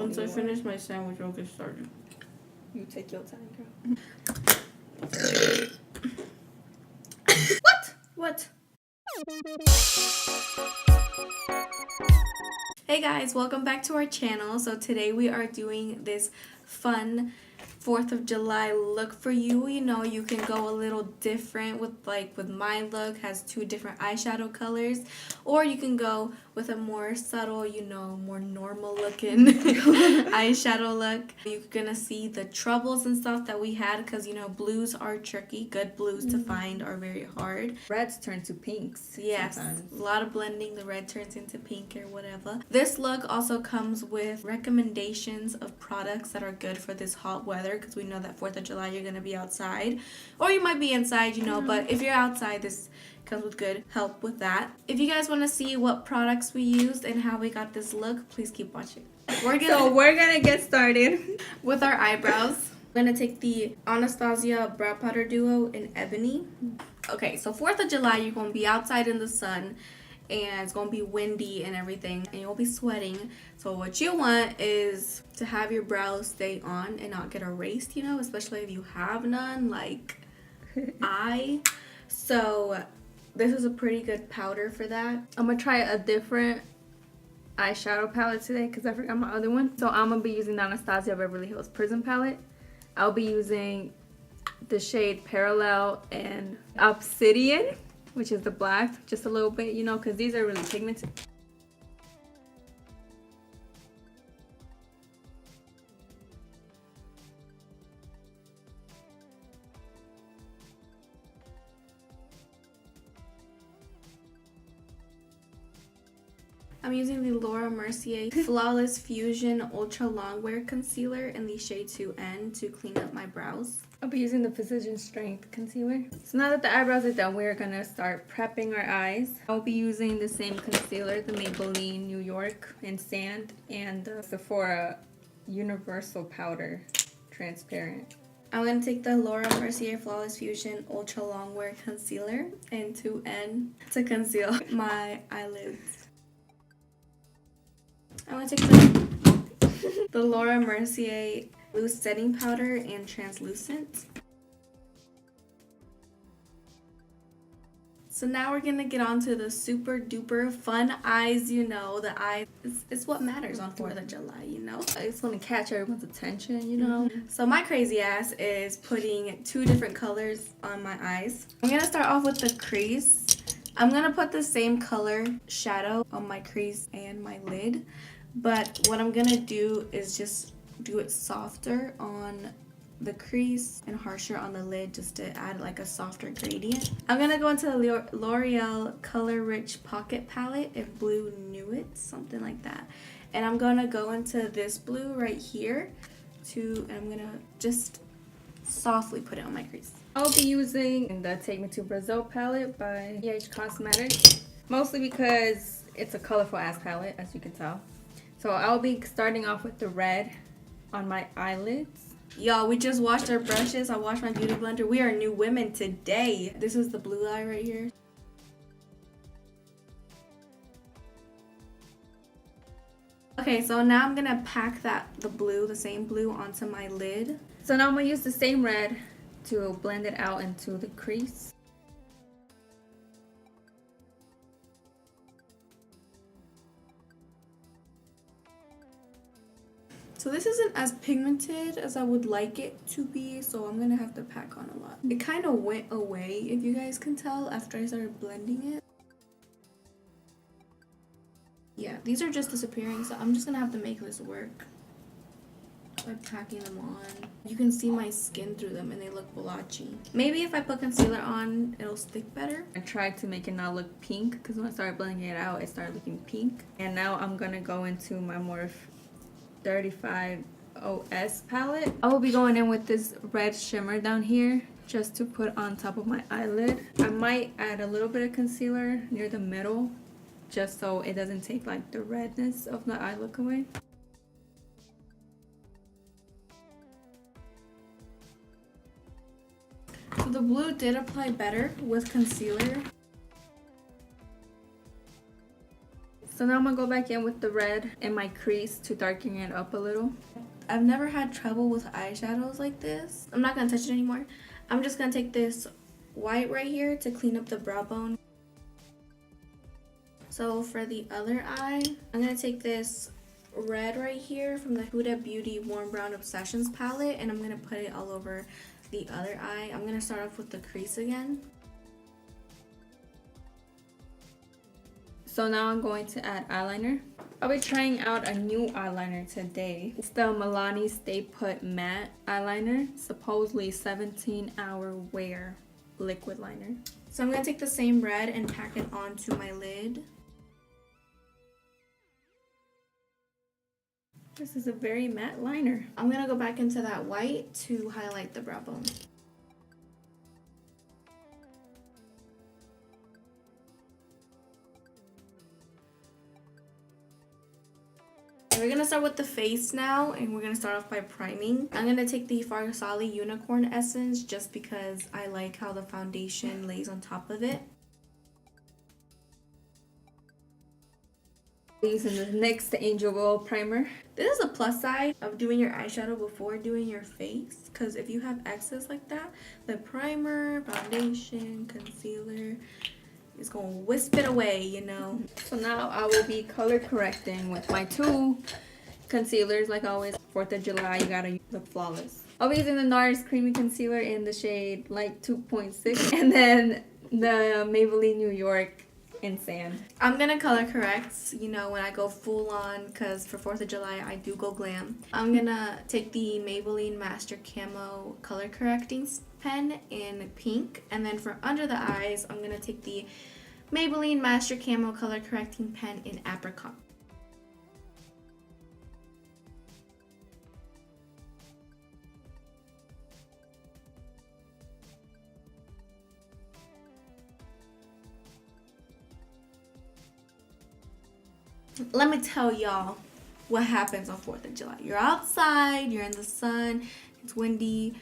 Once I finish my sandwich, I'll get started. You take your time, girl. What? Hey guys, welcome back to our channel. So today we are doing this fun 4th of July look for you. You know, you can go a little different with my look, has 2 different eyeshadow colors, or you can go with a more subtle, you know, more normal looking eyeshadow look. You're gonna see the troubles and stuff that we had because, you know, blues are tricky. Good blues to find are very hard. Reds turn to pinks. Yes, sometimes. A lot of blending. The red turns into pink or whatever. This look also comes with recommendations of products that are good for this hot weather because we know that 4th of July you're going to be outside. Or you might be inside, you know, but if you're outside, this comes with good help with that. If you guys want to see what products we used and how we got this look, please keep watching. We're gonna get started with our eyebrows. I'm going to take the Anastasia Brow Powder Duo in Ebony. Okay, so 4th of July, you're going to be outside in the sun, and it's going to be windy and everything, and you'll be sweating. So what you want is to have your brows stay on and not get erased, you know, especially if you have none, like I. So this is a pretty good powder for that. I'm gonna try a different eyeshadow palette today because I forgot my other one. So I'm gonna be using the Anastasia Beverly Hills Prism palette. I'll be using the shade Parallel and Obsidian, which is the black, just a little bit, you know, because these are really pigmented. I'm using the Laura Mercier Flawless Fusion Ultra Longwear Concealer in the shade 2N to clean up my brows. I'll be using the Precision Strength Concealer. So now that the eyebrows are done, we're gonna start prepping our eyes. I'll be using the same concealer, the Maybelline New York in Sand, and the Sephora Universal Powder Transparent. I'm going to take the Laura Mercier Flawless Fusion Ultra Longwear Concealer in 2N to conceal my eyelids. I'm going to take the Laura Mercier Loose Setting Powder in Translucent. So now we're going to get on to the super duper fun eyes, you know. The eyes is what matters on 4th of July, you know. I just want to catch everyone's attention, you know. So my crazy ass is putting 2 different colors on my eyes. I'm going to start off with the crease. I'm going to put the same color shadow on my crease and my lid. But what I'm going to do is just do it softer on the crease and harsher on the lid just to add like a softer gradient. I'm going to go into the L'Oreal Color Rich Pocket Palette in Blue Nude, something like that. And I'm going to go into this blue right here and I'm going to just softly put it on my crease. I'll be using the Take Me to Brazil palette by EH Cosmetics, mostly because it's a colorful ass palette, as you can tell. So I'll be starting off with the red on my eyelids. Y'all, we just washed our brushes. I washed my beauty blender. We are new women today. This is the blue eye right here. Okay, so now I'm gonna pack the same blue onto my lid. So now I'm gonna use the same red to blend it out into the crease. So this isn't as pigmented as I would like it to be, so I'm gonna have to pack on a lot. It kind of went away, if you guys can tell, after I started blending it. Yeah, these are just disappearing, so I'm just gonna have to make this work by packing them on. You can see my skin through them and they look blotchy. Maybe if I put concealer on, it'll stick better. I tried to make it not look pink because when I started blending it out, it started looking pink. And now I'm gonna go into my Morphe 35 OS palette. I will be going in with this red shimmer down here just to put on top of my eyelid. I might add a little bit of concealer near the middle just so it doesn't take like the redness of the eye look away. So the blue did apply better with concealer. So now I'm gonna go back in with the red in my crease to darken it up a little. I've never had trouble with eyeshadows like this. I'm not gonna touch it anymore. I'm just gonna take this white right here to clean up the brow bone. So for the other eye, I'm gonna take this red right here from the Huda Beauty Warm Brown Obsessions palette, and I'm gonna put it all over the other eye. I'm gonna start off with the crease again. So now I'm going to add eyeliner. I'll be trying out a new eyeliner today. It's the Malani Stay Put Matte Eyeliner, supposedly 17-hour wear liquid liner. So I'm gonna take the same red and pack it onto my lid. This is a very matte liner. I'm gonna go back into that white to highlight the brow bone. We're gonna start with the face now, and we're gonna start off by priming. I'm gonna take the Farsali Unicorn Essence just because I like how the foundation lays on top of it. Using the NYX Angel Oil Primer. This is a plus side of doing your eyeshadow before doing your face, because if you have excess like that, the primer, foundation, concealer is gonna wisp it away, you know. So now I will be color correcting with my two concealers. Like always, 4th of July, you gotta look flawless. I'll be using the NARS Creamy Concealer in the shade Light 2.6, and then the Maybelline New York in Sand. I'm gonna color correct, you know, when I go full on, because for 4th of July I do go glam. I'm gonna take the Maybelline Master Camo color correcting pen in pink, and then for under the eyes I'm gonna take the Maybelline Master Camo color correcting pen in apricot. Let me tell y'all what happens on 4th of July. You're outside, you're in the sun, it's windy,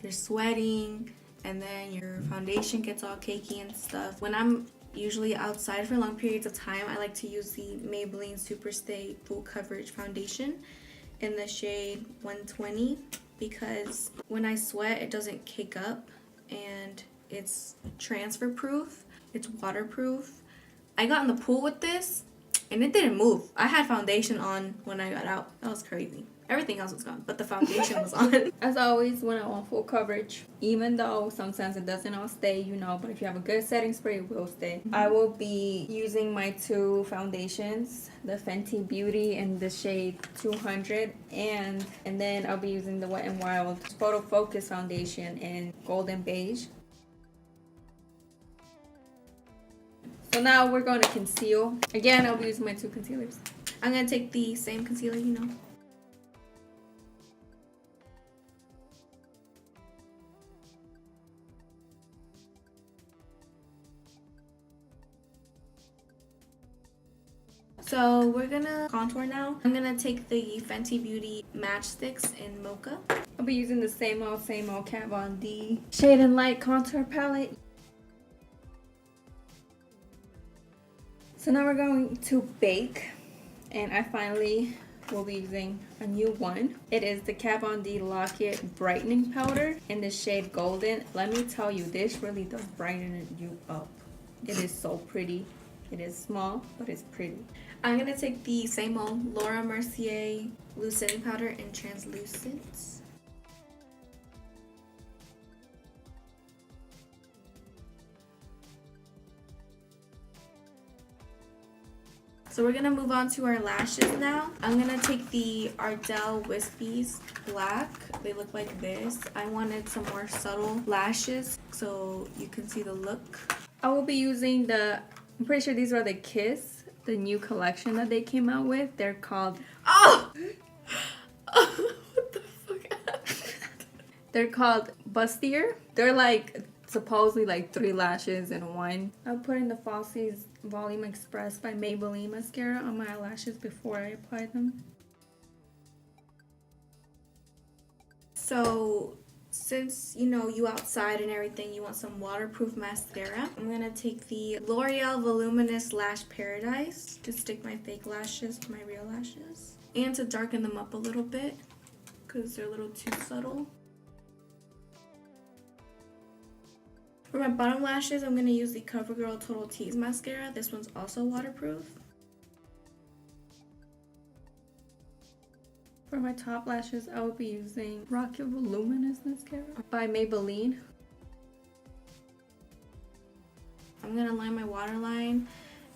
you're sweating, and then your foundation gets all cakey and stuff. When I'm usually outside for long periods of time, I like to use the Maybelline Superstay Full Coverage Foundation in the shade 120, because when I sweat it doesn't cake up, and it's transfer proof, it's waterproof. I got in the pool with this and it didn't move. I had foundation on when I got out. That was crazy. Everything else was gone, but the foundation was on. As always, when I want full coverage, even though sometimes it doesn't all stay, you know, but if you have a good setting spray, it will stay. I will be using my two foundations, the Fenty Beauty in the shade 200, and then I'll be using the Wet n Wild Photo Focus Foundation in Golden Beige. So now we're going to conceal. Again, I'll be using my two concealers. I'm going to take the same concealer, you know. So we're going to contour now. I'm going to take the Fenty Beauty Matchsticks in Mocha. I'll be using the same old Kat Von D Shade and Light Contour Palette. So now we're going to bake, and I finally will be using a new one. It is the Kat Von D Lock-It Brightening Powder in the shade Golden. Let me tell you, this really does brighten you up. It is so pretty. It is small, but it's pretty. I'm going to take the same old Laura Mercier Loose Setting Powder in Translucent. So we're gonna move on to our lashes now. I'm gonna take the Ardell Wispies Black. They look like this. I wanted some more subtle lashes so you can see the look. I will be using I'm pretty sure these are the Kiss, the new collection that they came out with. They're called... Oh! What the fuck? They're called Bustier. They're like supposedly like 3 lashes in one. I'll put in the Falsies Volume Express by Maybelline mascara on my eyelashes before I apply them. So Since, you know, you outside and everything, you want some waterproof mascara. I'm going to take the L'Oreal Voluminous Lash Paradise to stick my fake lashes to my real lashes. And to darken them up a little bit because they're a little too subtle. For my bottom lashes, I'm going to use the CoverGirl Total Tease Mascara. This one's also waterproof. For my top lashes, I will be using Rocket Voluminous Mascara by Maybelline. I'm going to line my waterline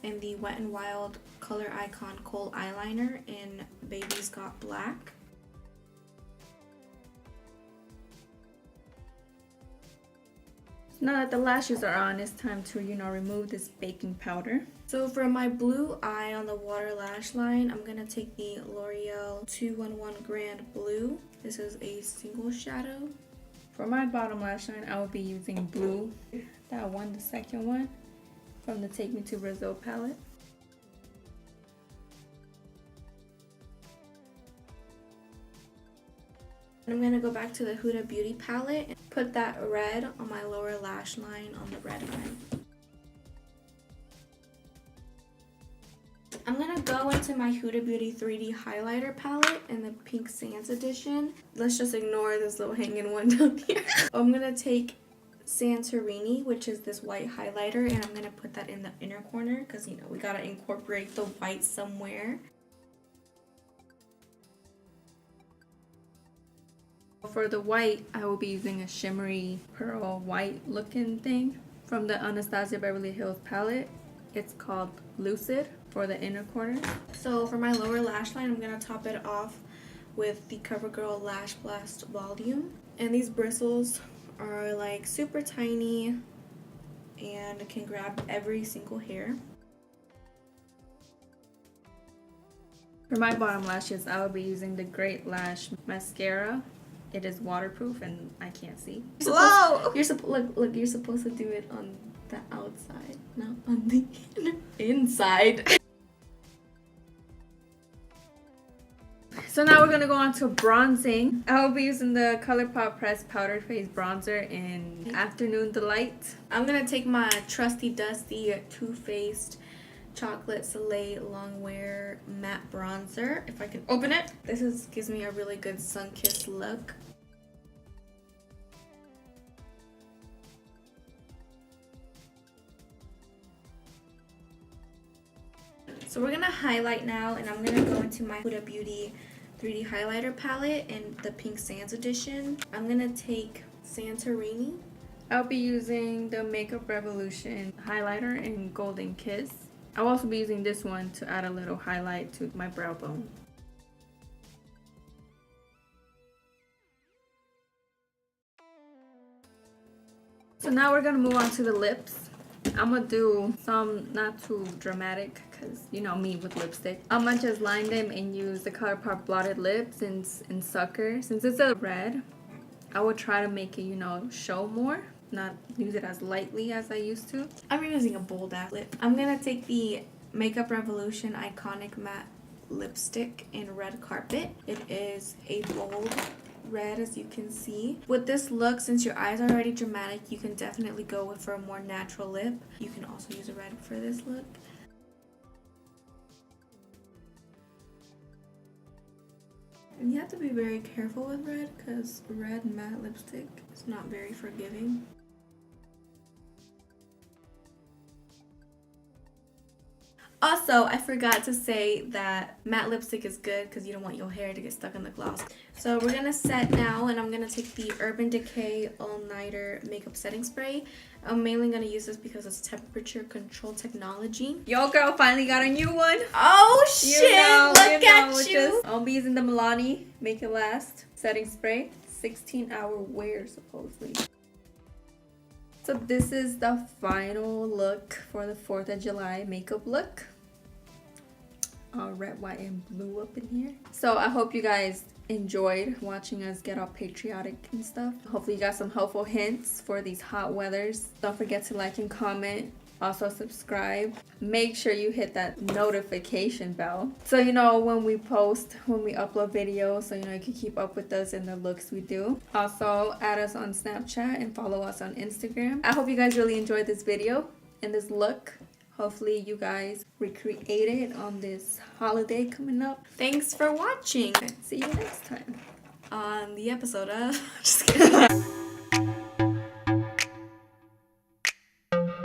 in the Wet n Wild Color Icon Kohl Eyeliner in Baby's Got Black. Now that the lashes are on, it's time to, you know, remove this baking powder. So for my blue eye on the water lash line, I'm going to take the L'Oreal 211 Grand Blue. This is a single shadow. For my bottom lash line, I will be using blue. That one, the second one, from the Take Me to Brazil palette. I'm going to go back to the Huda Beauty palette and put that red on my lower lash line on the red eye. I'm going to go into my Huda Beauty 3D highlighter palette in the Pink Sands edition. Let's just ignore this little hanging one down here. I'm going to take Santorini, which is this white highlighter, and I'm going to put that in the inner corner because, you know, we got to incorporate the white somewhere. For the white, I will be using a shimmery pearl white looking thing from the Anastasia Beverly Hills palette. It's called Lucid for the inner corner. So for my lower lash line, I'm going to top it off with the CoverGirl Lash Blast Volume. And these bristles are like super tiny and can grab every single hair. For my bottom lashes, I will be using the Great Lash Mascara. It is waterproof and I can't see. You're supposed to do it on the outside, not on the inside. So now we're gonna go on to bronzing. I will be using the ColourPop Pressed Powder Face Bronzer in Afternoon Delight. I'm gonna take my trusty dusty Too Faced Chocolate Soleil Longwear Matte Bronzer. If I can open it. This gives me a really good sun-kissed look. So we're gonna highlight now, and I'm gonna go into my Huda Beauty 3D highlighter palette in the Pink Sands edition. I'm gonna take Santorini. I'll be using the Makeup Revolution highlighter in Golden Kiss. I'll also be using this one to add a little highlight to my brow bone. So now we're gonna move on to the lips. I'm gonna do some not too dramatic because you know me with lipstick. I'm gonna just line them and use the ColourPop Blotted Lips in Sucker. Since it's a red, I will try to make it, you know, show more. Not use it as lightly as I used to. I'm using a bold ass lip. I'm gonna take the Makeup Revolution Iconic Matte Lipstick in Red Carpet. It is a bold red, as you can see. With this look, since your eyes are already dramatic, you can definitely go for a more natural lip. You can also use a red for this look. And you have to be very careful with red because red matte lipstick is not very forgiving. Also, I forgot to say that matte lipstick is good because you don't want your hair to get stuck in the gloss. So we're going to set now, and I'm going to take the Urban Decay All Nighter Makeup Setting Spray. I'm mainly going to use this because it's temperature control technology. Yo, girl, finally got a new one. Oh, shit! Look at you! I'll be using the Malani Make It Last Setting Spray. 16-hour wear, supposedly. So this is the final look for the 4th of July makeup look. Red, white, and blue up in here. So I hope you guys enjoyed watching us get all patriotic and stuff. Hopefully you got some helpful hints for these hot weathers. Don't forget to like and comment Also subscribe. Make sure you hit that notification bell so you know when we post, when we upload videos, so you know you can keep up with us and the looks we do. Also add us on Snapchat and follow us on Instagram. I hope you guys really enjoyed this video and this look. Hopefully you guys recreate it on this holiday coming up. Thanks for watching. See you next time on the episode of just kidding.